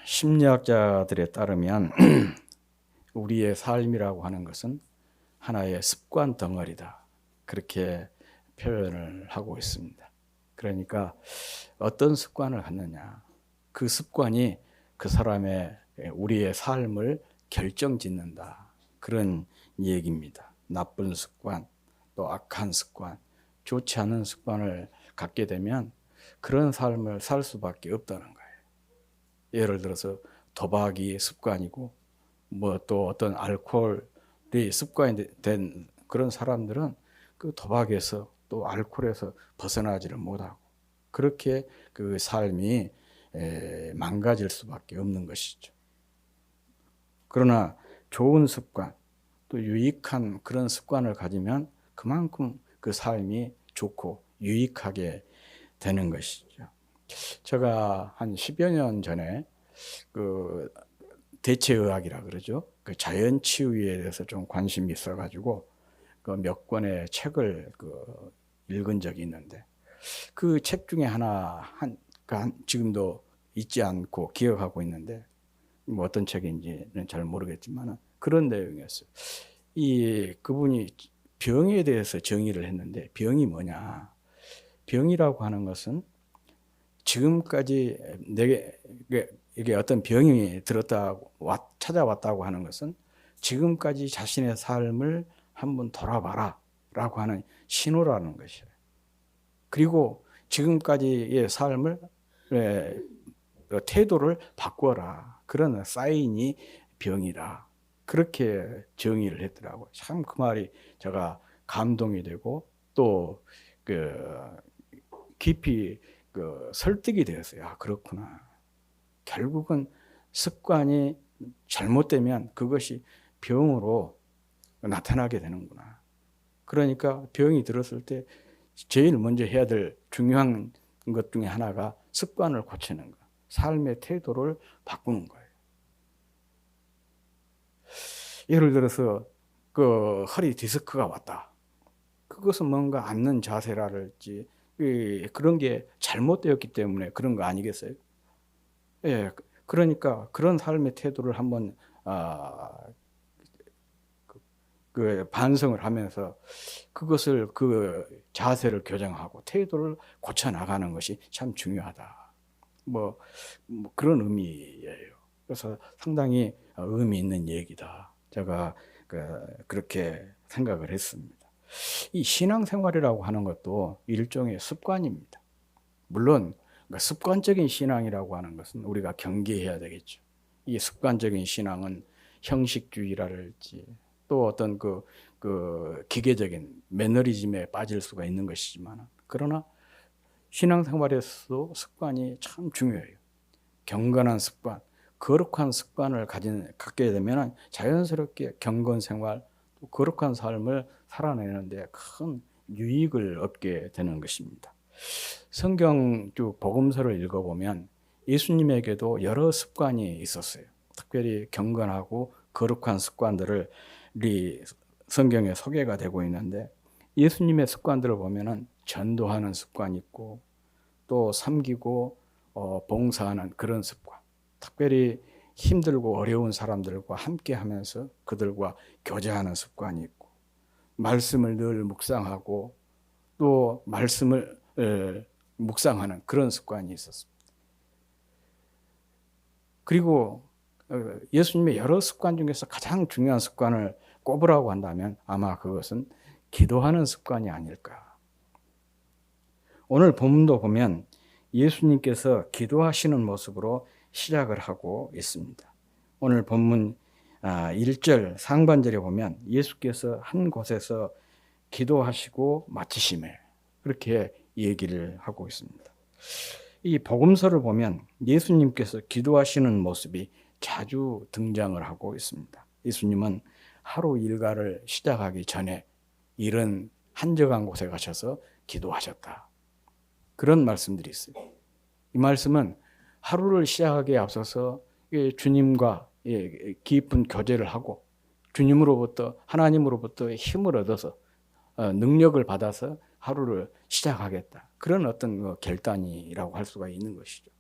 심리학자들에 따르면 우리의 삶이라고 하는 것은 하나의 습관 덩어리다. 그렇게 표현을 하고 있습니다. 그러니까 어떤 습관을 갖느냐. 그 습관이 그 사람의 우리의 삶을 결정짓는다. 그런 얘기입니다. 나쁜 습관, 또 악한 습관, 좋지 않은 습관을 갖게 되면 그런 삶을 살 수밖에 없다는 거예요. 예를 들어서 도박이 습관이고 뭐 또 어떤 알코올이 습관이 된 그런 사람들은 그 도박에서 또 알코올에서 벗어나지를 못하고 그렇게 그 삶이 망가질 수밖에 없는 것이죠. 그러나 좋은 습관 또 유익한 그런 습관을 가지면 그만큼 그 삶이 좋고 유익하게 되는 것이죠. 제가 한 10여 년 전에 그 대체의학이라 그러죠. 그 자연치유에 대해서 좀 관심이 있어가지고 그 몇 권의 책을 읽은 적이 있는데 그 책 중에 하나 지금도 잊지 않고 기억하고 있는데 뭐 어떤 책인지는 잘 모르겠지만 그런 내용이었어요. 그분이 병에 대해서 정의를 했는데 병이 뭐냐? 병이라고 하는 것은 지금까지 이게 어떤 병이 찾아왔다고 하는 것은 지금까지 자신의 삶을 한번 돌아봐라 라고 하는 신호라는 것이에요. 그리고 지금까지의 삶을 태도를 바꿔라. 그런 사인이 병이다. 그렇게 정의를 했더라고요. 참 그 말이 제가 감동이 되고 또 깊이 설득이 되었어요. 아, 그렇구나. 결국은 습관이 잘못되면 그것이 병으로 나타나게 되는구나. 그러니까 병이 들었을 때 제일 먼저 해야 될 중요한 것 중에 하나가 습관을 고치는 것, 삶의 태도를 바꾸는 거예요. 예를 들어서 그 허리 디스크가 왔다. 그것은 뭔가 앉는 자세랄지 그런 게 잘못되었기 때문에 그런 거 아니겠어요? 예, 그러니까 그런 삶의 태도를 한번 반성을 하면서 그것을 그 자세를 교정하고 태도를 고쳐 나가는 것이 참 중요하다. 뭐 그런 의미예요. 그래서 상당히 의미 있는 얘기다. 제가 그렇게 생각을 했습니다. 이 신앙생활이라고 하는 것도 일종의 습관입니다. 물론 습관적인 신앙이라고 하는 것은 우리가 경계해야 되겠죠. 이 습관적인 신앙은 형식주의랄지 또 어떤 기계적인 매너리즘에 빠질 수가 있는 것이지만 그러나 신앙생활에서도 습관이 참 중요해요. 경건한 습관, 거룩한 습관을 갖게 되면 자연스럽게 경건생활, 또 거룩한 삶을 살아내는데 큰 유익을 얻게 되는 것입니다. 성경 쭉 복음서를 읽어보면 예수님에게도 여러 습관이 있었어요. 특별히 경건하고 거룩한 습관들을 성경에 소개가 되고 있는데 예수님의 습관들을 보면은 전도하는 습관이 있고 또 섬기고 봉사하는 그런 습관, 특별히 힘들고 어려운 사람들과 함께 하면서 그들과 교제하는 습관이 있고 말씀을 늘 묵상하고 또 말씀을 묵상하는 그런 습관이 있었습니다. 그리고 예수님의 여러 습관 중에서 가장 중요한 습관을 꼽으라고 한다면 아마 그것은 기도하는 습관이 아닐까. 오늘 본문도 보면 예수님께서 기도하시는 모습으로 시작을 하고 있습니다. 오늘 본문 1절 상반절에 보면 예수께서 한 곳에서 기도하시고 마치시매 그렇게 얘기를 하고 있습니다. 이 복음서를 보면 예수님께서 기도하시는 모습이 자주 등장을 하고 있습니다. 예수님은 하루 일과를 시작하기 전에 이런 한적한 곳에 가셔서 기도하셨다. 그런 말씀들이 있어요. 이 말씀은 하루를 시작하기에 앞서서 주님과 깊은 교제를 하고 주님으로부터 하나님으로부터 힘을 얻어서 능력을 받아서 하루를 시작하겠다. 그런 어떤 결단이라고 할 수가 있는 것이죠.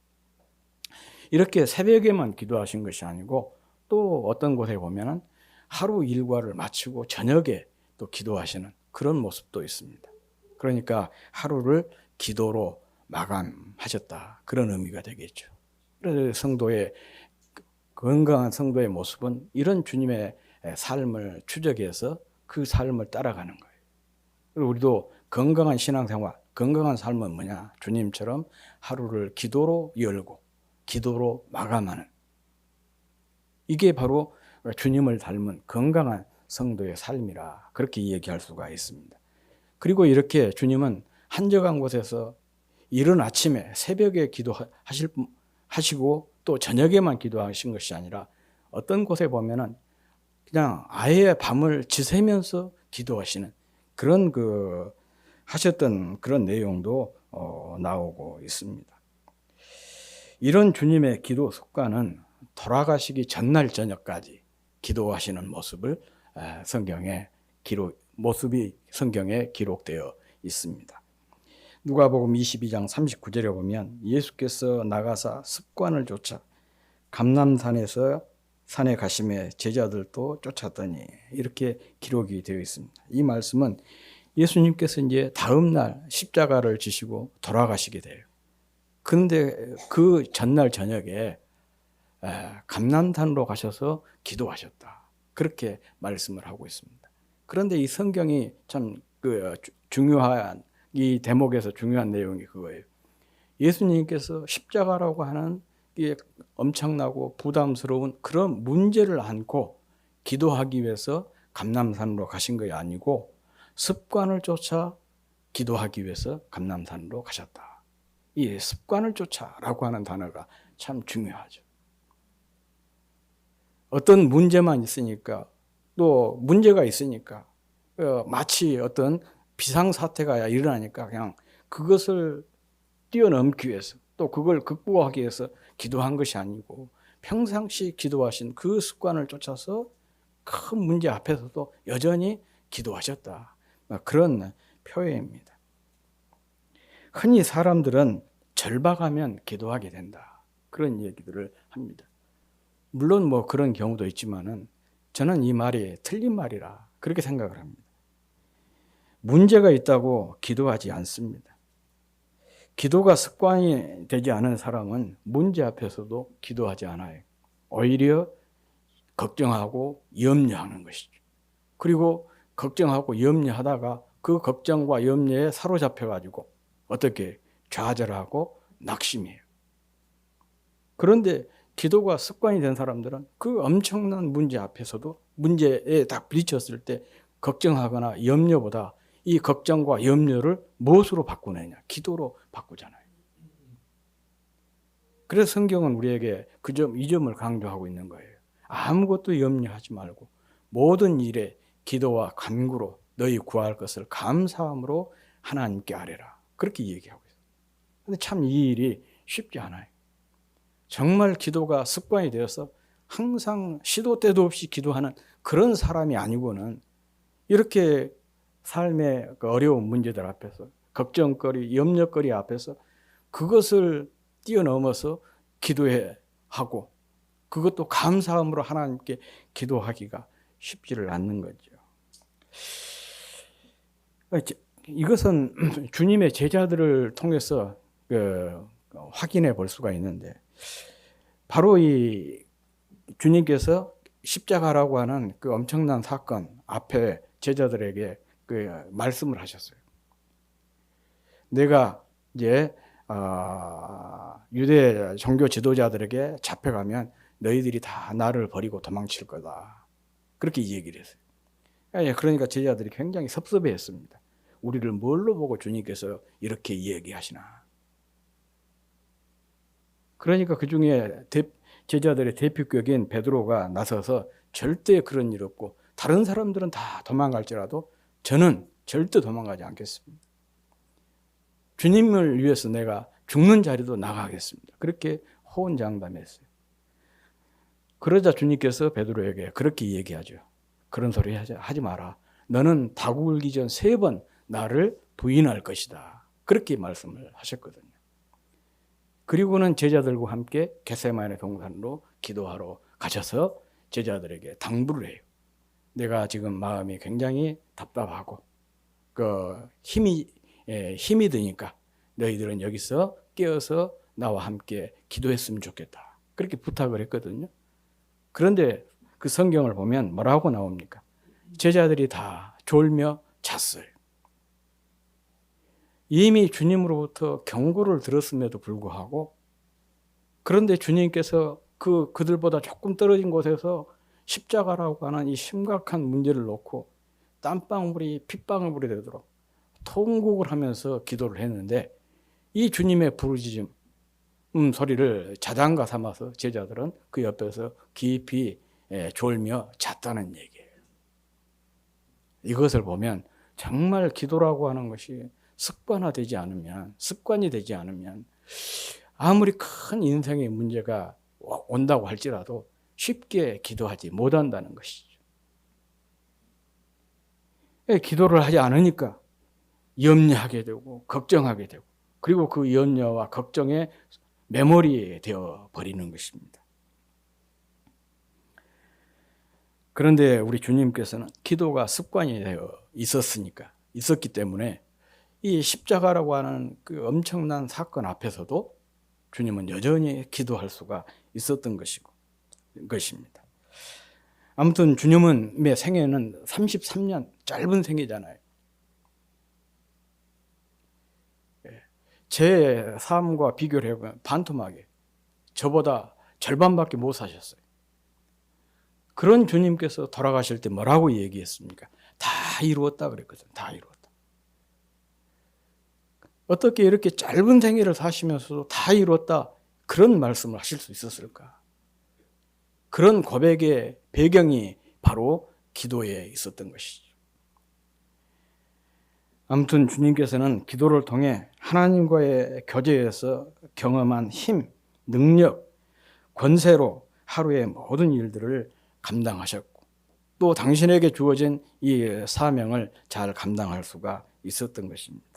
이렇게 새벽에만 기도하신 것이 아니고 또 어떤 곳에 보면은 하루 일과를 마치고 저녁에 또 기도하시는 그런 모습도 있습니다. 그러니까 하루를 기도로 마감하셨다. 그런 의미가 되겠죠. 그래서 성도의 건강한 성도의 모습은 이런 주님의 삶을 추적해서 그 삶을 따라가는 거예요. 그리고 우리도 건강한 신앙생활, 건강한 삶은 뭐냐? 주님처럼 하루를 기도로 열고 기도로 마감하는, 이게 바로 주님을 닮은 건강한 성도의 삶이라 그렇게 얘기할 수가 있습니다. 그리고 이렇게 주님은 한적한 곳에서 이른 아침에 새벽에 기도하시고 또 저녁에만 기도하신 것이 아니라 어떤 곳에 보면은 그냥 아예 밤을 지새면서 기도하시는 그런 하셨던 그런 내용도 나오고 있습니다. 이런 주님의 기도 습관은 돌아가시기 전날 저녁까지 기도하시는 모습을 모습이 성경에 기록되어 있습니다. 누가복음 22장 39절에 보면 예수께서 나가사 습관을 쫓아 감람산에서 산에 가심에 제자들도 쫓았더니, 이렇게 기록이 되어 있습니다. 이 말씀은 예수님께서 이제 다음 날 십자가를 지시고 돌아가시게 돼요. 그런데 그 전날 저녁에 감람산으로 가셔서 기도하셨다. 그렇게 말씀을 하고 있습니다. 그런데 이 성경이 참 중요한, 이 대목에서 중요한 내용이 그거예요. 예수님께서 십자가라고 하는 이 엄청나고 부담스러운 그런 문제를 안고 기도하기 위해서 감람산으로 가신 것이 아니고 습관을 쫓아 기도하기 위해서 감람산으로 가셨다. 이 습관을 쫓아라고 하는 단어가 참 중요하죠. 어떤 문제만 있으니까, 또 문제가 있으니까, 마치 어떤 비상사태가 일어나니까 그냥 그것을 뛰어넘기 위해서, 또 그걸 극복하기 위해서 기도한 것이 아니고 평상시 기도하신 그 습관을 쫓아서 큰 문제 앞에서도 여전히 기도하셨다. 그런 표현입니다. 흔히 사람들은 절박하면 기도하게 된다. 그런 얘기들을 합니다. 물론 뭐 그런 경우도 있지만은 저는 이 말이 틀린 말이라 그렇게 생각을 합니다. 문제가 있다고 기도하지 않습니다. 기도가 습관이 되지 않은 사람은 문제 앞에서도 기도하지 않아요. 오히려 걱정하고 염려하는 것이죠. 그리고 걱정하고 염려하다가 그 걱정과 염려에 사로잡혀가지고 어떻게 좌절하고 낙심해요. 그런데 기도가 습관이 된 사람들은 그 엄청난 문제 앞에서도 문제에 딱 부딪혔을 때 걱정하거나 염려보다 이 걱정과 염려를 무엇으로 바꾸느냐? 기도로 바꾸잖아요. 그래서 성경은 우리에게 이 점을 강조하고 있는 거예요. 아무것도 염려하지 말고 모든 일에 기도와 간구로 너희 구할 것을 감사함으로 하나님께 아뢰라. 그렇게 얘기하고 있어요. 근데 참 이 일이 쉽지 않아요. 정말 기도가 습관이 되어서 항상 시도 때도 없이 기도하는 그런 사람이 아니고는 이렇게 삶의 어려운 문제들 앞에서, 걱정거리, 염려거리 앞에서 그것을 뛰어넘어서 기도해 하고 그것도 감사함으로 하나님께 기도하기가 쉽지를 않는 거죠. 이것은 주님의 제자들을 통해서 확인해 볼 수가 있는데, 바로 이 주님께서 십자가라고 하는 그 엄청난 사건 앞에 제자들에게 말씀을 하셨어요. 내가 이제 유대 종교 지도자들에게 잡혀가면 너희들이 다 나를 버리고 도망칠 거다. 그렇게 얘기를 했어요. 그러니까 제자들이 굉장히 섭섭해했습니다. 우리를 뭘로 보고 주님께서 이렇게 얘기하시나. 그러니까 그 중에 제자들의 대표격인 베드로가 나서서 절대 그런 일 없고 다른 사람들은 다 도망갈지라도 저는 절대 도망가지 않겠습니다. 주님을 위해서 내가 죽는 자리도 나가겠습니다. 그렇게 호언장담했어요. 그러자 주님께서 베드로에게 그렇게 얘기하죠. 그런 소리 하지 마라. 너는 닭 울기 전 3번 나를 부인할 것이다. 그렇게 말씀을 하셨거든요. 그리고는 제자들과 함께 겟세마네 동산으로 기도하러 가셔서 제자들에게 당부를 해요. 내가 지금 마음이 굉장히 답답하고 힘이 드니까 너희들은 여기서 깨어서 나와 함께 기도했으면 좋겠다. 그렇게 부탁을 했거든요. 그런데 그 성경을 보면 뭐라고 나옵니까? 제자들이 다 졸며 잤어요. 이미 주님으로부터 경고를 들었음에도 불구하고, 그런데 주님께서 그들보다 조금 떨어진 곳에서 십자가라고 하는 이 심각한 문제를 놓고 땀방울이 핏방울이 되도록 통곡을 하면서 기도를 했는데, 이 주님의 부르짖음 소리를 자장가 삼아서 제자들은 그 옆에서 깊이 졸며 잤다는 얘기예요. 이것을 보면 정말 기도라고 하는 것이 습관이 되지 않으면 아무리 큰 인생의 문제가 온다고 할지라도 쉽게 기도하지 못한다는 것이죠. 기도를 하지 않으니까 염려하게 되고 걱정하게 되고, 그리고 그 염려와 걱정에 메모리 되어 버리는 것입니다. 그런데 우리 주님께서는 기도가 습관이 되어 있었기 때문에 이 십자가라고 하는 그 엄청난 사건 앞에서도 주님은 여전히 기도할 수가 있었던 것입니다. 아무튼 주님의 생애는 33년 짧은 생애잖아요. 제 삶과 비교를 해보면 반토막이에요. 저보다 절반밖에 못 사셨어요. 그런 주님께서 돌아가실 때 뭐라고 얘기했습니까? 다 이루었다 그랬거든요. 다 이루었다. 어떻게 이렇게 짧은 생애를 사시면서도 다 이루었다, 그런 말씀을 하실 수 있었을까? 그런 고백의 배경이 바로 기도에 있었던 것이죠. 아무튼 주님께서는 기도를 통해 하나님과의 교제에서 경험한 힘, 능력, 권세로 하루의 모든 일들을 감당하셨고, 또 당신에게 주어진 이 사명을 잘 감당할 수가 있었던 것입니다.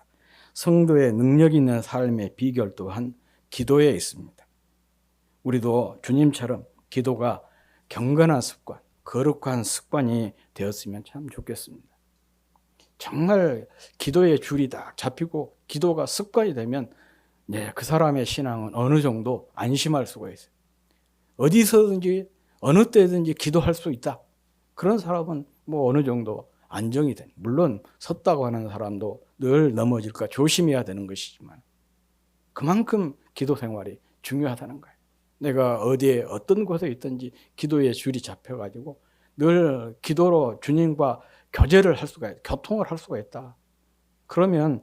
성도의 능력 있는 삶의 비결 또한 기도에 있습니다. 우리도 주님처럼 기도가 경건한 습관, 거룩한 습관이 되었으면 참 좋겠습니다. 정말 기도의 줄이 딱 잡히고 기도가 습관이 되면 그 사람의 신앙은 어느 정도 안심할 수가 있어요. 어디서든지 어느 때든지 기도할 수 있다. 그런 사람은 어느 정도 안정이 된. 물론 섰다고 하는 사람도 늘 넘어질까 조심해야 되는 것이지만 그만큼 기도 생활이 중요하다는 거예요. 내가 어디에 어떤 곳에 있든지 기도의 줄이 잡혀가지고 늘 기도로 주님과 교제를 할 수가 있다. 교통을 할 수가 있다. 그러면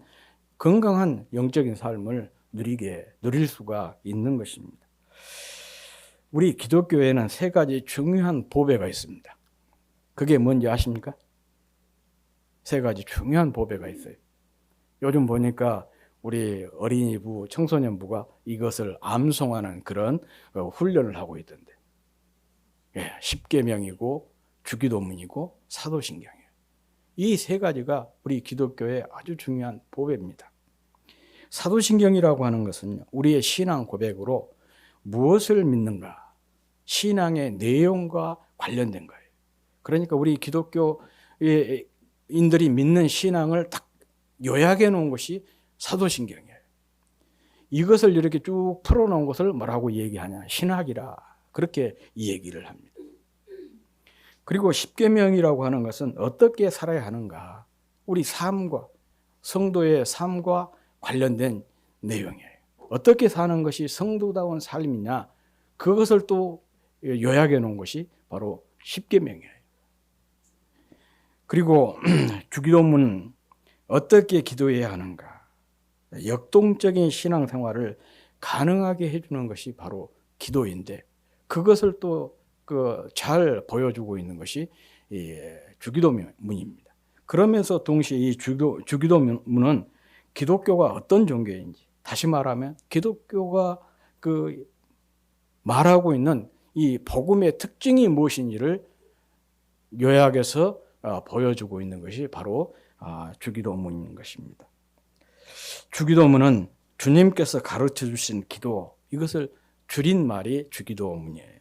건강한 영적인 삶을 누릴 수가 있는 것입니다. 우리 기독교에는 3가지 중요한 보배가 있습니다. 그게 뭔지 아십니까? 3가지 중요한 보배가 있어요. 요즘 보니까 우리 어린이부, 청소년부가 이것을 암송하는 그런 훈련을 하고 있던데, 십계명이고 주기도문이고 사도신경이에요. 이 3가지가 우리 기독교의 아주 중요한 보배입니다. 사도신경이라고 하는 것은 우리의 신앙 고백으로 무엇을 믿는가, 신앙의 내용과 관련된 거예요. 그러니까 우리 기독교인들이 믿는 신앙을 딱 요약해 놓은 것이 사도신경이에요. 이것을 이렇게 쭉 풀어놓은 것을 뭐라고 얘기하냐? 신학이라, 그렇게 이 얘기를 합니다. 그리고 십계명이라고 하는 것은 어떻게 살아야 하는가, 우리 삶과, 성도의 삶과 관련된 내용이에요. 어떻게 사는 것이 성도다운 삶이냐, 그것을 또 요약해 놓은 것이 바로 십계명이에요. 그리고 주기도문은 어떻게 기도해야 하는가, 역동적인 신앙생활을 가능하게 해주는 것이 바로 기도인데, 그것을 또 잘 보여주고 있는 것이 주기도문입니다. 그러면서 동시에 이 주기도문은 기독교가 어떤 종교인지, 다시 말하면 기독교가 말하고 있는 이 복음의 특징이 무엇인지를 요약해서 보여주고 있는 것이 바로 주기도문인 것입니다. 주기도문은 주님께서 가르쳐 주신 기도, 이것을 줄인 말이 주기도문이에요.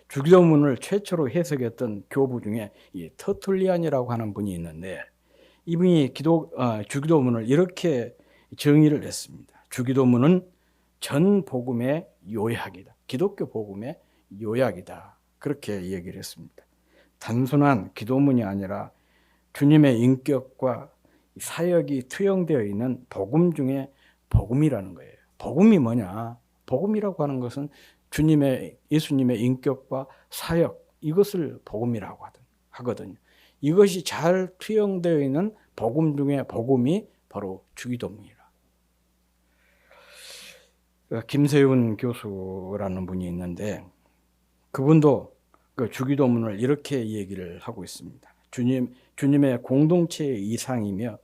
주기도문을 최초로 해석했던 교부 중에 이 터툴리안이라고 하는 분이 있는데 이분이 주기도문을 이렇게 정의를 했습니다. 주기도문은 전 복음의 요약이다. 기독교 복음의 요약이다. 그렇게 얘기를 했습니다. 단순한 기도문이 아니라 주님의 인격과 사역이 투영되어 있는 복음 중에 복음이라는 거예요. 복음이 뭐냐? 복음이라고 하는 것은 예수님의 인격과 사역, 이것을 복음이라고 하거든요. 이것이 잘 투영되어 있는 복음 중에 복음이 바로 주기도문이라. 김세윤 교수라는 분이 있는데 그분도 그 주기도문을 이렇게 얘기를 하고 있습니다. 주님의 공동체의 이상이며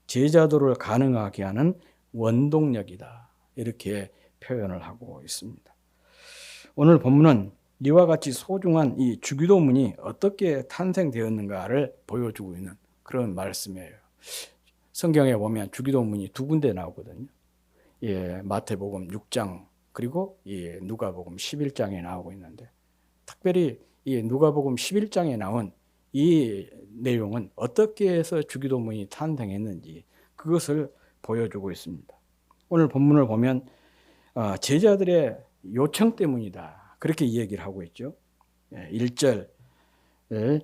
제자도를 가능하게 하는 원동력이다. 이렇게 표현을 하고 있습니다. 오늘 본문은 이와 같이 소중한 이 주기도문이 어떻게 탄생되었는가를 보여주고 있는 그런 말씀이에요. 성경에 보면 주기도문이 두 군데 나오거든요. 예, 마태복음 6장 그리고 누가복음 11장에 나오고 있는데 특별히 이 누가복음 11장에 나온 이 내용은 어떻게 해서 주기도문이 탄생했는지 그것을 보여주고 있습니다. 오늘 본문을 보면 제자들의 요청 때문이다. 그렇게 이야기를 하고 있죠. 1절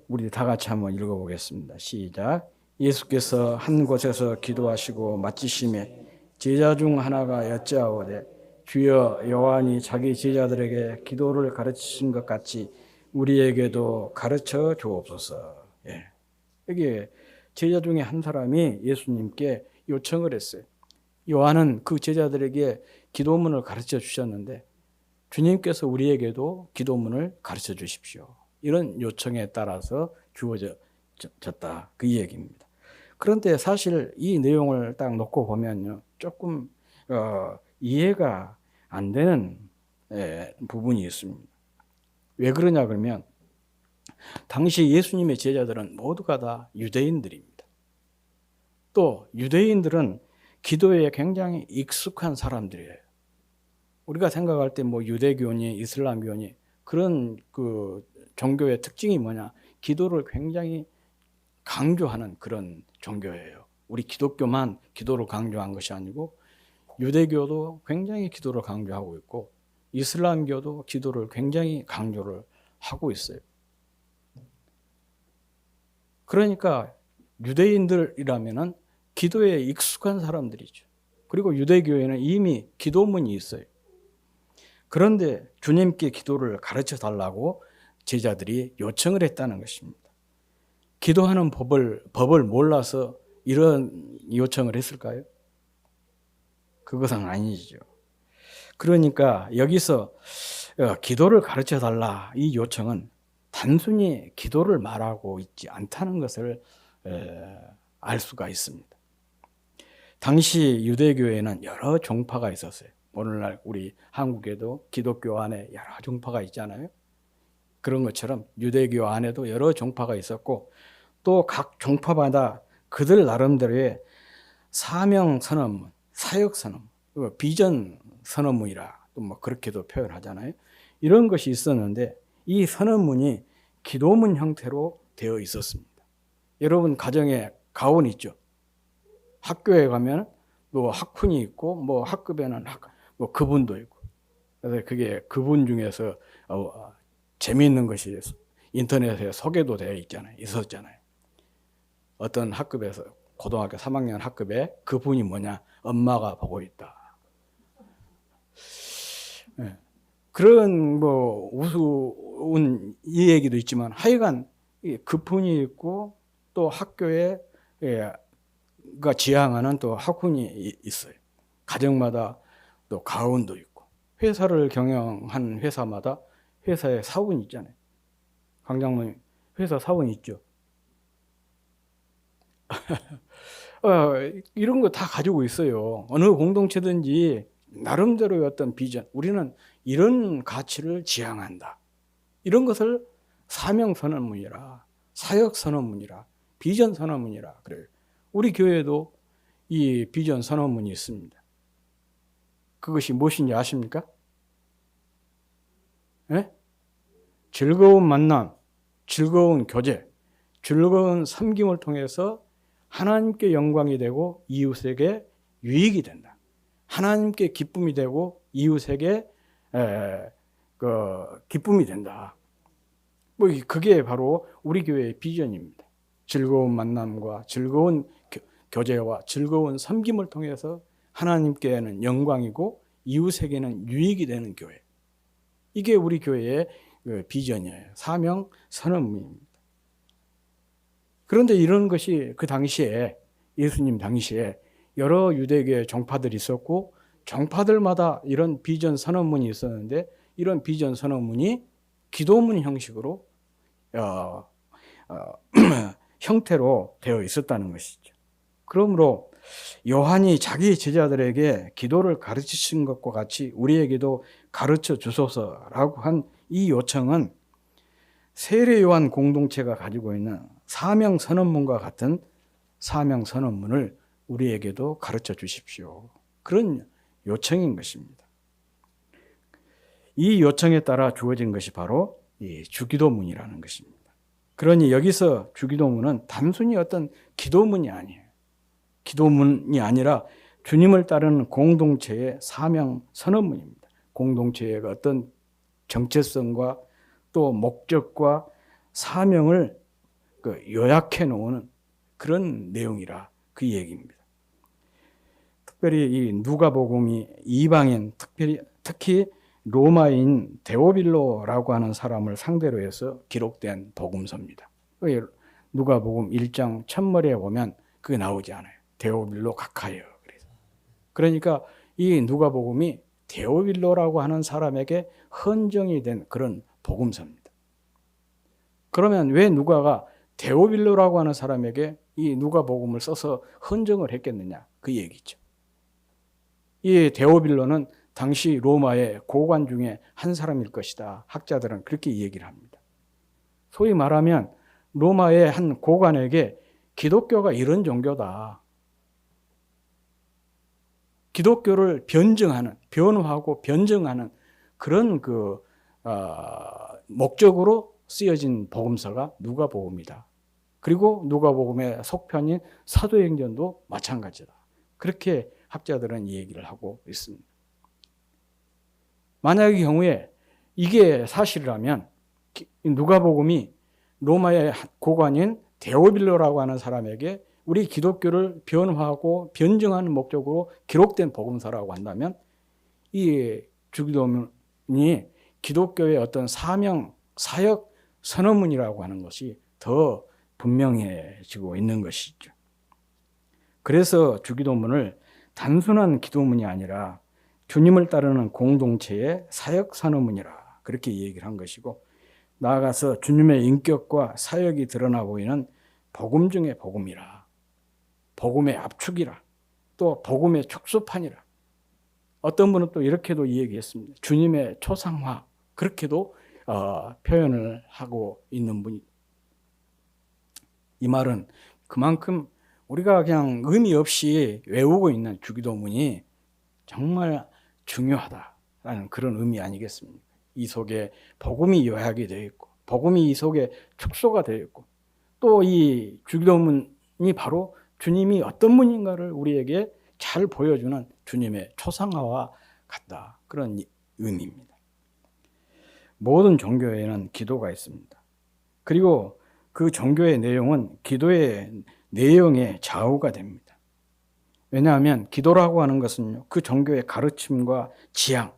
우리 다 같이 한번 읽어보겠습니다. 시작. 예수께서 한 곳에서 기도하시고 마치심에 제자 중 하나가 여짜오되 주여 요한이 자기 제자들에게 기도를 가르치신 것 같이 우리에게도 가르쳐 주옵소서. 여기 제자 중에 한 사람이 예수님께 요청을 했어요. 요한은 그 제자들에게 기도문을 가르쳐 주셨는데 주님께서 우리에게도 기도문을 가르쳐 주십시오. 이런 요청에 따라서 주어졌다. 그 얘기입니다. 그런데 사실 이 내용을 딱 놓고 보면요, 조금 이해가 안 되는 부분이 있습니다. 왜 그러냐 그러면 당시 예수님의 제자들은 모두가 다 유대인들입니다. 또 유대인들은 기도에 굉장히 익숙한 사람들이에요. 우리가 생각할 때 뭐 유대교니 이슬람교니 그런 그 종교의 특징이 뭐냐? 기도를 굉장히 강조하는 그런 종교예요. 우리 기독교만 기도를 강조한 것이 아니고 유대교도 굉장히 기도를 강조하고 있고 이슬람교도 기도를 굉장히 강조를 하고 있어요. 그러니까 유대인들이라면은 기도에 익숙한 사람들이죠. 그리고 유대교에는 이미 기도문이 있어요. 그런데 주님께 기도를 가르쳐 달라고 제자들이 요청을 했다는 것입니다. 기도하는 법을 몰라서 이런 요청을 했을까요? 그것은 아니죠. 그러니까 여기서 기도를 가르쳐 달라 이 요청은 단순히 기도를 말하고 있지 않다는 것을 알 수가 있습니다. 당시 유대교에는 여러 종파가 있었어요. 오늘날 우리 한국에도 기독교 안에 여러 종파가 있잖아요. 그런 것처럼 유대교 안에도 여러 종파가 있었고 또 각 종파마다 그들 나름대로의 사명 선언문, 사역 선언문, 비전 선언문이라 또 뭐 그렇게도 표현하잖아요. 이런 것이 있었는데 이 선언문이 기도문 형태로 되어 있었습니다. 여러분 가정에 가온 있죠. 학교에 가면 뭐 학훈이 있고 뭐 학급에는 뭐 그분도 있고. 그래서 그게 그분 중에서 재미있는 것이 인터넷에 소개도 되어 있었잖아요. 어떤 학급에서 고등학교 3학년 학급에 그분이 뭐냐? 엄마가 보고 있다. 그런 뭐 우스운 이 얘기도 있지만 하여간 그분이 있고 또 학교에 가 지향하는 또 학훈이 있어요. 가정마다 또 가훈도 있고 회사를 경영한 회사마다 회사에 사원이 있잖아요. 강장모님 회사 사원이 있죠. 이런 거 다 가지고 있어요. 어느 공동체든지 나름대로의 어떤 비전, 우리는 이런 가치를 지향한다. 이런 것을 사명선언문이라, 사역선언문이라, 비전선언문이라 그래요. 우리 교회도 이 비전선언문이 있습니다. 그것이 무엇인지 아십니까? 예? 즐거운 만남, 즐거운 교제, 즐거운 섬김을 통해서 하나님께 영광이 되고 이웃에게 유익이 된다. 하나님께 기쁨이 되고 이웃에게 기쁨이 된다. 뭐 그게 바로 우리 교회의 비전입니다. 즐거운 만남과 즐거운 교제와 즐거운 섬김을 통해서 하나님께는 영광이고 이웃에게는 유익이 되는 교회. 이게 우리 교회의 비전이에요. 사명 선언문입니다. 그런데 이런 것이 그 당시에 예수님 당시에 여러 유대교의 종파들이 있었고 종파들마다 이런 비전 선언문이 있었는데 이런 비전 선언문이 기도문 형식으로 형태로 되어 있었다는 것이죠. 그러므로 요한이 자기 제자들에게 기도를 가르치신 것과 같이 우리에게도 가르쳐 주소서라고 한 이 요청은 세례 요한 공동체가 가지고 있는 사명 선언문과 같은 사명 선언문을 우리에게도 가르쳐 주십시오. 그런 요청인 것입니다. 이 요청에 따라 주어진 것이 바로 이 주기도문이라는 것입니다. 그러니 여기서 주기도문은 단순히 어떤 기도문이 아니에요. 기도문이 아니라 주님을 따르는 공동체의 사명 선언문입니다. 공동체의 어떤 정체성과 또 목적과 사명을 요약해 놓은 그런 내용이라 그 얘기입니다. 특별히 이 누가복음이 이방인 특히 로마인 데오빌로라고 하는 사람을 상대로 해서 기록된 복음서입니다. 누가복음 1장 첫머리에 보면 그게 나오지 않아요. 데오빌로 각하여. 그러니까 이 누가복음이 데오빌로라고 하는 사람에게 헌정이 된 그런 복음서입니다. 그러면 왜 누가가 데오빌로라고 하는 사람에게 이 누가복음을 써서 헌정을 했겠느냐? 그 얘기죠. 이 데오빌로는 당시 로마의 고관 중에 한 사람일 것이다. 학자들은 그렇게 얘기를 합니다. 소위 말하면 로마의 한 고관에게 기독교가 이런 종교다. 기독교를 변화하고 변증하는 그런 목적으로 쓰여진 복음서가 누가복음이다. 그리고 누가복음의 속편인 사도행전도 마찬가지다. 그렇게 학자들은 이 얘기를 하고 있습니다. 만약의 경우에 이게 사실이라면 누가복음이 로마의 고관인 데오빌로라고 하는 사람에게 우리 기독교를 변화하고 변증하는 목적으로 기록된 복음서라고 한다면 이 주기도문이 기독교의 어떤 사명, 사역, 선언문이라고 하는 것이 더 분명해지고 있는 것이죠. 그래서 주기도문을 단순한 기도문이 아니라 주님을 따르는 공동체의 사역 선언문이라 그렇게 얘기를 한 것이고 나아가서 주님의 인격과 사역이 드러나 보이는 복음 중의 복음이라. 복음의 압축이라. 또 복음의 촉수판이라. 어떤 분은 또 이렇게도 얘기했습니다. 주님의 초상화. 그렇게도 표현을 하고 있는 분이. 이 말은 그만큼 우리가 그냥 의미 없이 외우고 있는 주기도문이 정말 중요하다라는 그런 의미 아니겠습니까? 이 속에 복음이 요약이 되어 있고 복음이 이 속에 축소가 되어 있고 또 이 주기도문이 바로 주님이 어떤 분인가를 우리에게 잘 보여주는 주님의 초상화와 같다. 그런 의미입니다. 모든 종교에는 기도가 있습니다. 그리고 그 종교의 내용은 기도의 내용의 좌우가 됩니다. 왜냐하면 기도라고 하는 것은 그 종교의 가르침과 지향,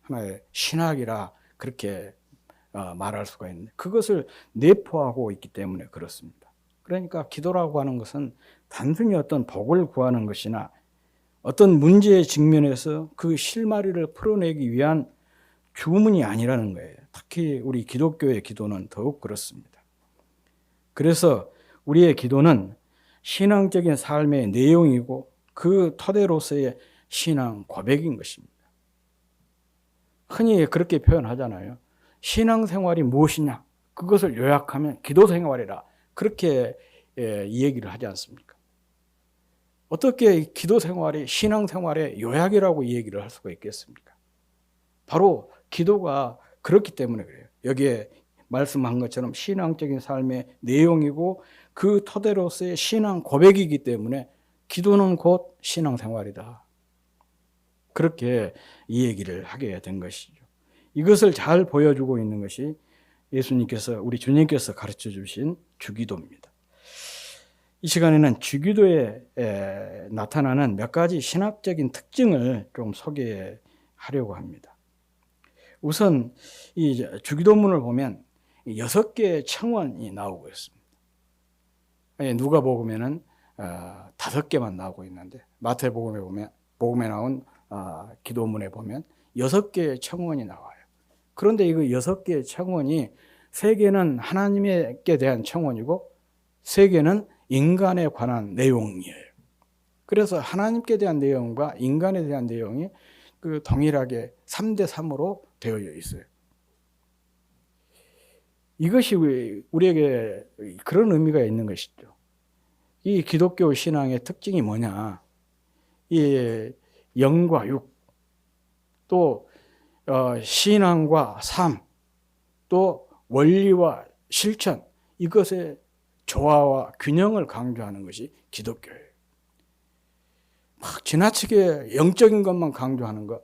하나의 신학이라 그렇게 말할 수가 있는데 그것을 내포하고 있기 때문에 그렇습니다. 그러니까 기도라고 하는 것은 단순히 어떤 복을 구하는 것이나 어떤 문제에 직면해서 그 실마리를 풀어내기 위한 주문이 아니라는 거예요. 특히 우리 기독교의 기도는 더욱 그렇습니다. 그래서 우리의 기도는 신앙적인 삶의 내용이고 그 토대로서의 신앙 고백인 것입니다. 흔히 그렇게 표현하잖아요. 신앙생활이 무엇이냐? 그것을 요약하면 기도생활이라. 그렇게 이 얘기를 하지 않습니까? 어떻게 기도 생활이 신앙 생활의 요약이라고 얘기를 할 수가 있겠습니까? 바로 기도가 그렇기 때문에 그래요. 여기에 말씀한 것처럼 신앙적인 삶의 내용이고 그 토대로서의 신앙 고백이기 때문에 기도는 곧 신앙 생활이다. 그렇게 이 얘기를 하게 된 것이죠. 이것을 잘 보여주고 있는 것이 예수님께서, 우리 주님께서 가르쳐 주신 주기도입니다. 이 시간에는 주기도에 나타나는 몇 가지 신학적인 특징을 좀 소개하려고 합니다. 우선 이 주기도문을 보면 6개의 청원이 나오고 있습니다. 누가복음에는 5개만 나오고 있는데 마태복음에 나온 기도문에 보면 6개의 청원이 나와요. 그런데 이거 6개의 청원이 3개는 하나님께 대한 청원이고 3개는 인간에 관한 내용이에요. 그래서 하나님께 대한 내용과 인간에 대한 내용이 그 동일하게 3대3으로 되어 있어요. 이것이 우리에게 그런 의미가 있는 것이죠. 이 기독교 신앙의 특징이 뭐냐? 이 영과 육, 또 신앙과 삶, 또 원리와 실천, 이것의 조화와 균형을 강조하는 것이 기독교예요. 막 지나치게 영적인 것만 강조하는 것,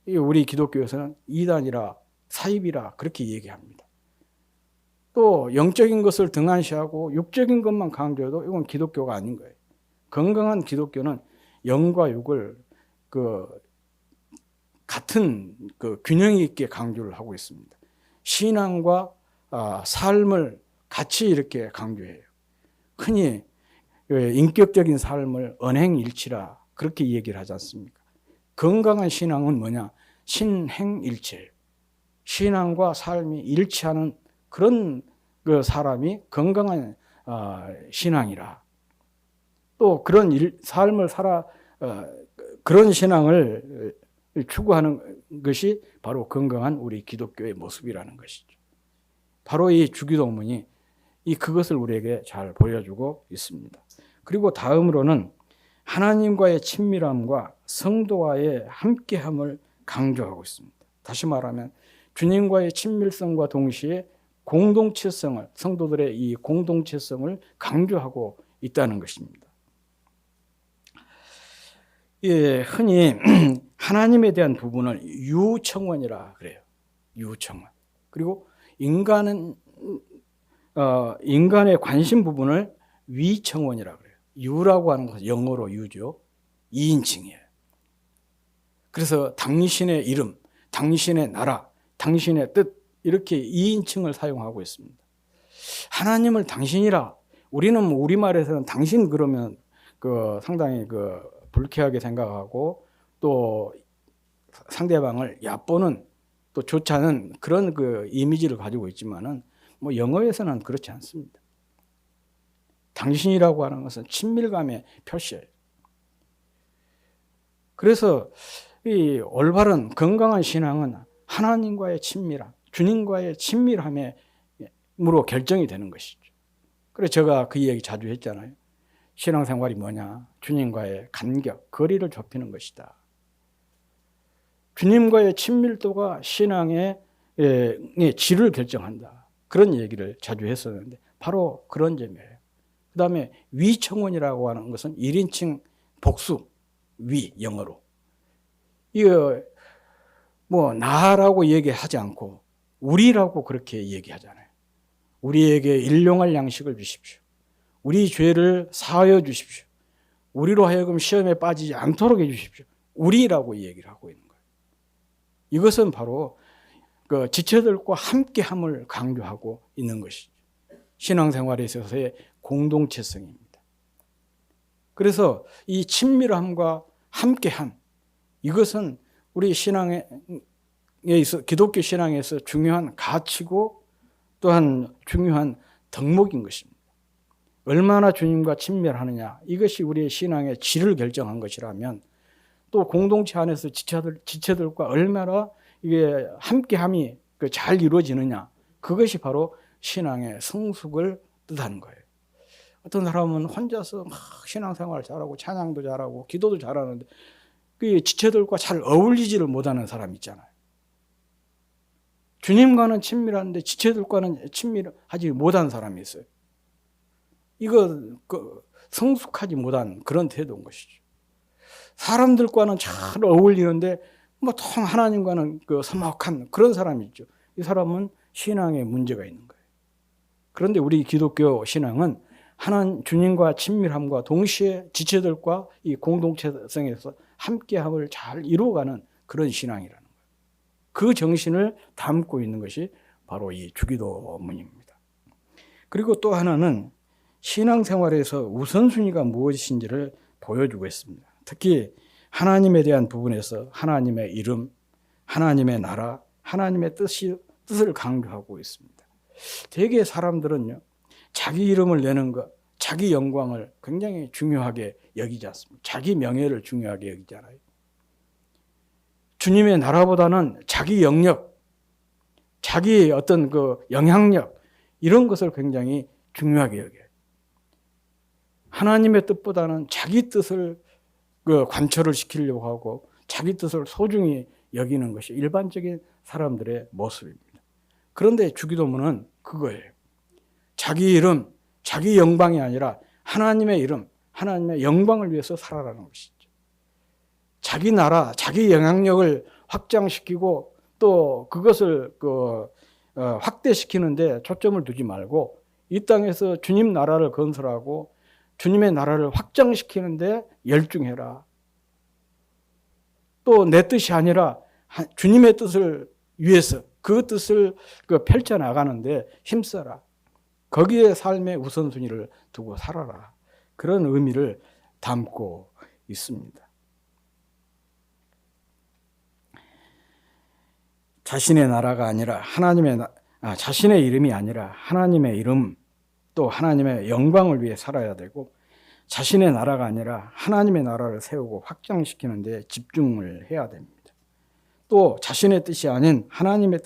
우리 기독교에서는 이단이라 사입이라 그렇게 얘기합니다. 또 영적인 것을 등한시하고 육적인 것만 강조해도 이건 기독교가 아닌 거예요. 건강한 기독교는 영과 육을 같은 균형 있게 강조를 하고 있습니다. 신앙과 삶을 같이 이렇게 강조해요. 흔히 인격적인 삶을 언행일치라 그렇게 얘기를 하지 않습니까? 건강한 신앙은 뭐냐? 신행일체예요. 신앙과 삶이 일치하는 그런 그 사람이 건강한 신앙이라. 또 그런 삶을 그런 신앙을 추구하는 것이 바로 건강한 우리 기독교의 모습이라는 것이죠. 바로 이 주기도문이 그것을 우리에게 잘 보여주고 있습니다. 그리고 다음으로는 하나님과의 친밀함과 성도와의 함께함을 강조하고 있습니다. 다시 말하면 주님과의 친밀성과 동시에 공동체성을, 성도들의 이 공동체성을 강조하고 있다는 것입니다. 흔히 하나님에 대한 부분을 유청원이라 그래요. 유청원. 그리고 인간의 관심 부분을 위청원이라 그래요. 유라고 하는 것은 영어로 유죠. 2인칭이에요. 그래서 당신의 이름, 당신의 나라, 당신의 뜻, 이렇게 2인칭을 사용하고 있습니다. 하나님을 당신이라, 우리는 우리말에서는 당신 그러면 상당히 불쾌하게 생각하고 또 상대방을 얕보는 또 좋지 않은 그런 이미지를 가지고 있지만은 영어에서는 그렇지 않습니다. 당신이라고 하는 것은 친밀감의 표시예요. 그래서 이 올바른 건강한 신앙은 하나님과의 친밀함, 주님과의 친밀함으로 결정이 되는 것이죠. 그래서 제가 그 얘기 자주 했잖아요. 신앙생활이 뭐냐? 주님과의 간격, 거리를 좁히는 것이다. 주님과의 친밀도가 신앙의 질을 결정한다. 그런 얘기를 자주 했었는데 바로 그런 점이에요. 그 다음에 위청원이라고 하는 것은 1인칭 복수, 위, 영어로. 이거 나라고 얘기하지 않고 우리라고 그렇게 얘기하잖아요. 우리에게 일용할 양식을 주십시오. 우리 죄를 사하여 주십시오. 우리로 하여금 시험에 빠지지 않도록 해 주십시오. 우리라고 얘기를 하고 있는 거예요. 이것은 바로 지체들과 함께함을 강조하고 있는 것이죠. 신앙생활에 있어서의 공동체성입니다. 그래서 이 친밀함과 함께함, 이것은 우리 신앙에 있어, 기독교 신앙에서 중요한 가치고 또한 중요한 덕목인 것입니다. 얼마나 주님과 친밀하느냐, 이것이 우리의 신앙의 질을 결정한 것이라면 또 공동체 안에서 지체들과 얼마나 이게 함께함이 잘 이루어지느냐, 그것이 바로 신앙의 성숙을 뜻하는 거예요. 어떤 사람은 혼자서 막 신앙생활 잘하고 찬양도 잘하고 기도도 잘하는데 그 지체들과 잘 어울리지를 못하는 사람 있잖아요. 주님과는 친밀한데 지체들과는 친밀하지 못한 사람이 있어요. 이거 성숙하지 못한 그런 태도인 것이죠. 사람들과는 잘 어울리는데 뭐 통 하나님과는 서먹한 그런 사람이 있죠. 이 사람은 신앙에 문제가 있는 거예요. 그런데 우리 기독교 신앙은 주님과 친밀함과 동시에 지체들과 이 공동체성에서 함께함을 잘 이루어가는 그런 신앙이라는 거예요. 그 정신을 담고 있는 것이 바로 이 주기도문입니다. 그리고 또 하나는 신앙생활에서 우선순위가 무엇인지를 보여주고 있습니다. 특히 하나님에 대한 부분에서 하나님의 이름, 하나님의 나라, 하나님의 뜻을 강조하고 있습니다. 대개 사람들은요, 자기 이름을 내는 것, 자기 영광을 굉장히 중요하게 여기지 않습니다. 자기 명예를 중요하게 여기잖아요. 주님의 나라보다는 자기 영역, 자기 어떤 영향력, 이런 것을 굉장히 중요하게 여겨요. 하나님의 뜻보다는 자기 뜻을 관철을 시키려고 하고 자기 뜻을 소중히 여기는 것이 일반적인 사람들의 모습입니다. 그런데 주기도문은 그거예요. 자기 이름, 자기 영광이 아니라 하나님의 이름, 하나님의 영광을 위해서 살아라는 것이죠. 자기 나라, 자기 영향력을 확장시키고 또 그것을 확대시키는데 초점을 두지 말고 이 땅에서 주님 나라를 건설하고 주님의 나라를 확장시키는데 열중해라. 또 내 뜻이 아니라 주님의 뜻을 위해서 그 뜻을 펼쳐나가는데 힘써라. 거기에 삶의 우선순위를 두고 살아라. 그런 의미를 담고 있습니다. 자신의 나라가 아니라 자신의 이름이 아니라 하나님의 이름, 또 하나님의 영광을 위해 살아야 되고 자신의 나라가 아니라 하나님의 나라를 세우고 확장시키는 데 집중을 해야 됩니다. 또 자신의 뜻이 아닌 하나님의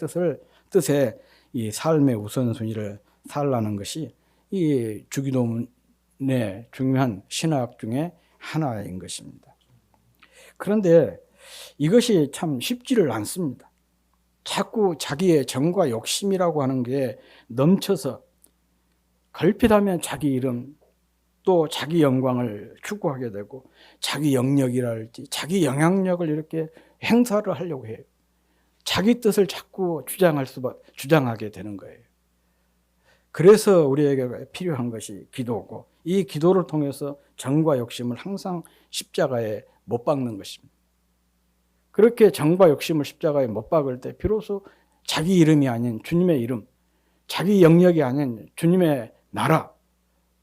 뜻에 이 삶의 우선순위를 살라는 것이 이 주기도문의 중요한 신학 중에 하나인 것입니다. 그런데 이것이 참 쉽지를 않습니다. 자꾸 자기의 정과 욕심이라고 하는 게 넘쳐서 걸핏하면 자기 이름 또 자기 영광을 추구하게 되고 자기 영역이랄지 자기 영향력을 이렇게 행사를 하려고 해요. 자기 뜻을 자꾸 주장하게 되는 거예요. 그래서 우리에게 필요한 것이 기도고 이 기도를 통해서 정과 욕심을 항상 십자가에 못 박는 것입니다. 그렇게 정과 욕심을 십자가에 못 박을 때 비로소 자기 이름이 아닌 주님의 이름, 자기 영역이 아닌 주님의 나라,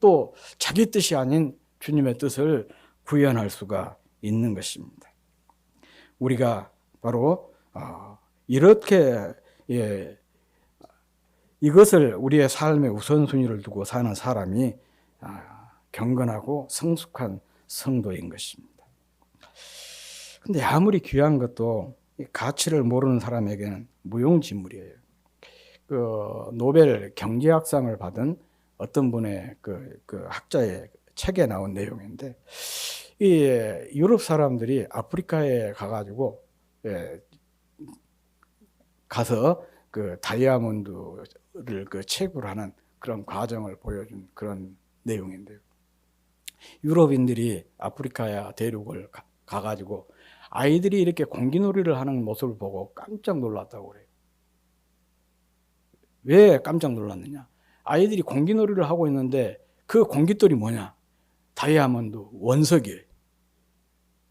또 자기 뜻이 아닌 주님의 뜻을 구현할 수가 있는 것입니다. 우리가 바로 이렇게 이것을 우리의 삶의 우선순위를 두고 사는 사람이 경건하고 성숙한 성도인 것입니다. 근데 아무리 귀한 것도 가치를 모르는 사람에게는 무용지물이에요. 노벨 경제학상을 받은 어떤 분의 그 학자의 책에 나온 내용인데, 이 유럽 사람들이 아프리카에 가가지고 가서 그 다이아몬드를 채굴하는 그런 과정을 보여준 그런 내용인데요. 유럽인들이 아프리카 대륙을 가가지고 아이들이 이렇게 공기놀이를 하는 모습을 보고 깜짝 놀랐다고 그래요. 왜 깜짝 놀랐느냐? 아이들이 공기놀이를 하고 있는데 그 공깃돌이 뭐냐? 다이아몬드, 원석이에요.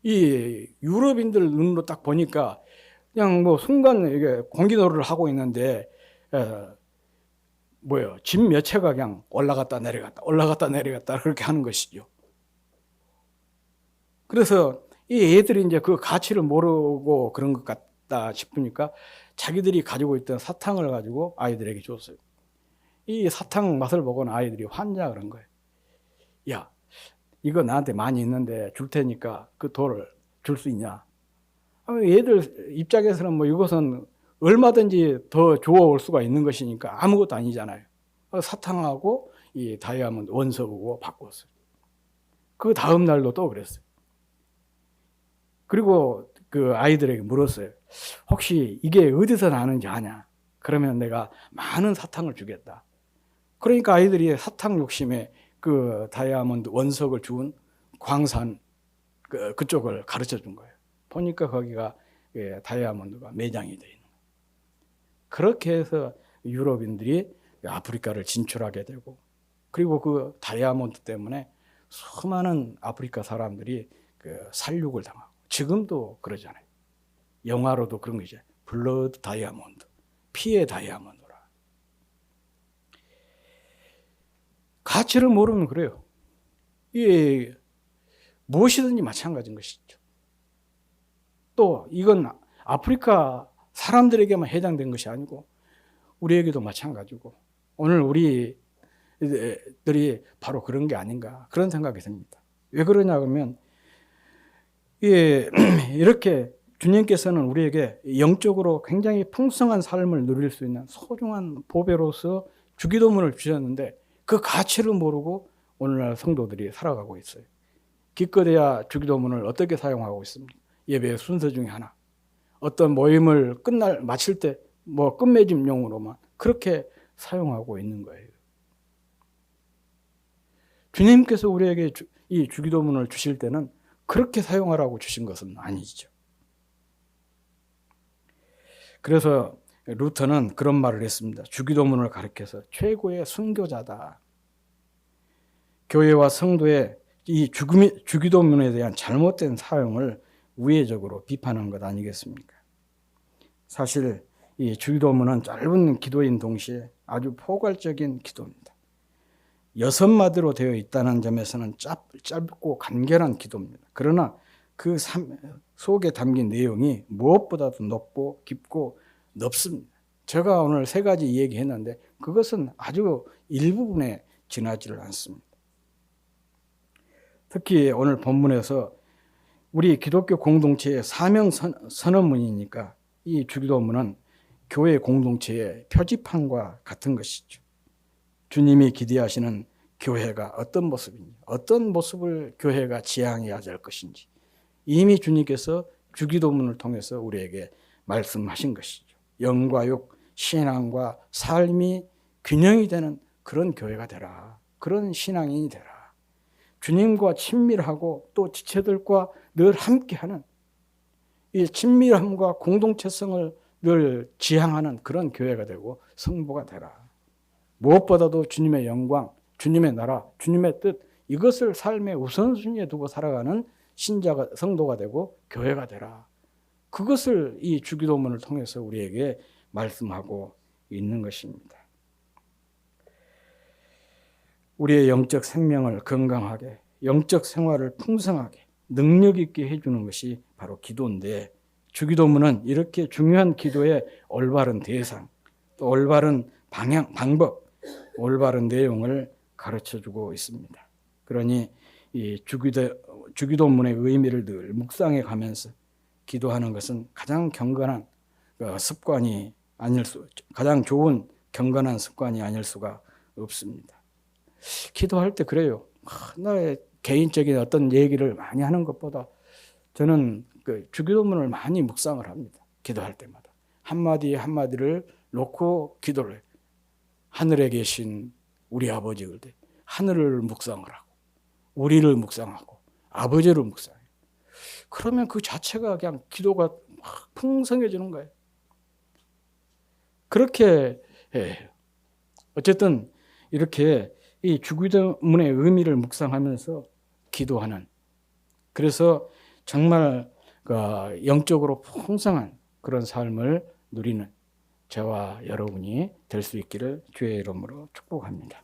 이 유럽인들 눈으로 딱 보니까 그냥 순간 이게 공기놀이를 하고 있는데 집 몇 채가 그냥 올라갔다 내려갔다 그렇게 하는 것이죠. 그래서 이 애들이 이제 그 가치를 모르고 그런 것 같다 싶으니까 자기들이 가지고 있던 사탕을 가지고 아이들에게 줬어요. 이 사탕 맛을 보고는 아이들이 환자 그런 거예요. 야, 이거 나한테 많이 있는데 줄 테니까 그 돌을 줄 수 있냐? 얘들 입장에서는 이것은 얼마든지 더 주워올 수가 있는 것이니까 아무것도 아니잖아요. 사탕하고 이 다이아몬드 원석으로 바꿨어요. 그 다음 날도 또 그랬어요. 그리고 그 아이들에게 물었어요. 혹시 이게 어디서 나는지 아냐? 그러면 내가 많은 사탕을 주겠다. 그러니까 아이들이 사탕 욕심에 그 다이아몬드 원석을 준 광산 그쪽을 가르쳐 준 거예요. 보니까 거기가 다이아몬드가 매장이 되어 있는 거예요. 그렇게 해서 유럽인들이 아프리카를 진출하게 되고, 그리고 그 다이아몬드 때문에 수많은 아프리카 사람들이 그 살육을 당하고, 지금도 그러잖아요. 영화로도 그런 거 있죠. 블러드 다이아몬드, 피의 다이아몬드라. 가치를 모르면 그래요. 이 무엇이든지 마찬가지인 것이죠. 또 이건 아프리카 사람들에게만 해당된 것이 아니고 우리에게도 마찬가지고, 오늘 우리들이 바로 그런 게 아닌가, 그런 생각이 듭니다. 왜 그러냐 하면 이렇게 주님께서는 우리에게 영적으로 굉장히 풍성한 삶을 누릴 수 있는 소중한 보배로서 주기도문을 주셨는데, 그 가치를 모르고 오늘날 성도들이 살아가고 있어요. 기껏해야 주기도문을 어떻게 사용하고 있습니까? 예배의 순서 중에 하나. 어떤 모임을 마칠 때 뭐 끝맺음용으로만 그렇게 사용하고 있는 거예요. 주님께서 우리에게 이 주기도문을 주실 때는 그렇게 사용하라고 주신 것은 아니죠. 그래서 루터는 그런 말을 했습니다. 주기도문을 가리켜서 최고의 순교자다. 교회와 성도의 이 주기도문에 대한 잘못된 사용을 우회적으로 비판한 것 아니겠습니까? 사실 이 주기도문은 짧은 기도인 동시에 아주 포괄적인 기도입니다. 6마디로 되어 있다는 점에서는 짧고 간결한 기도입니다. 그러나 그 속에 담긴 내용이 무엇보다도 높고 깊고 넓습니다. 제가 오늘 3가지 얘기했는데 그것은 아주 일부분에 지나지를 않습니다. 특히 오늘 본문에서 우리 기독교 공동체의 사명 선언문이니까 이 주기도문은 교회 공동체의 표지판과 같은 것이죠. 주님이 기대하시는 교회가 어떤 모습인지, 어떤 모습을 교회가 지향해야 될 것인지 이미 주님께서 주기도문을 통해서 우리에게 말씀하신 것이죠. 영과 육, 신앙과 삶이 균형이 되는 그런 교회가 되라. 그런 신앙인이 되라. 주님과 친밀하고 또 지체들과 늘 함께하는 이 친밀함과 공동체성을 늘 지향하는 그런 교회가 되고 성도가 되라. 무엇보다도 주님의 영광, 주님의 나라, 주님의 뜻, 이것을 삶의 우선순위에 두고 살아가는 신자가, 성도가 되고 교회가 되라. 그것을 이 주기도문을 통해서 우리에게 말씀하고 있는 것입니다. 우리의 영적 생명을 건강하게, 영적 생활을 풍성하게, 능력 있게 해주는 것이 바로 기도인데, 주기도문은 이렇게 중요한 기도의 올바른 대상, 또 올바른 방향, 방법, 올바른 내용을 가르쳐주고 있습니다. 그러니 이 주기도문의 의미를 늘 묵상해 가면서 기도하는 것은 가장 경건한 습관이 가장 좋은 경건한 습관이 아닐 수가 없습니다. 기도할 때 그래요. 나의 개인적인 어떤 얘기를 많이 하는 것보다 저는 그 주기도문을 많이 묵상을 합니다. 기도할 때마다 한마디 한마디를 놓고 기도를 해요. 하늘에 계신 우리 아버지를 하늘을 묵상을 하고 우리를 묵상하고 아버지를 묵상해요. 그러면 그 자체가 그냥 기도가 막 풍성해지는 거예요. 그렇게 해요. 어쨌든 이렇게 이 주기도문의 의미를 묵상하면서 기도하는, 그래서 정말 영적으로 풍성한 그런 삶을 누리는 저와 여러분이 될 수 있기를 주의 이름으로 축복합니다.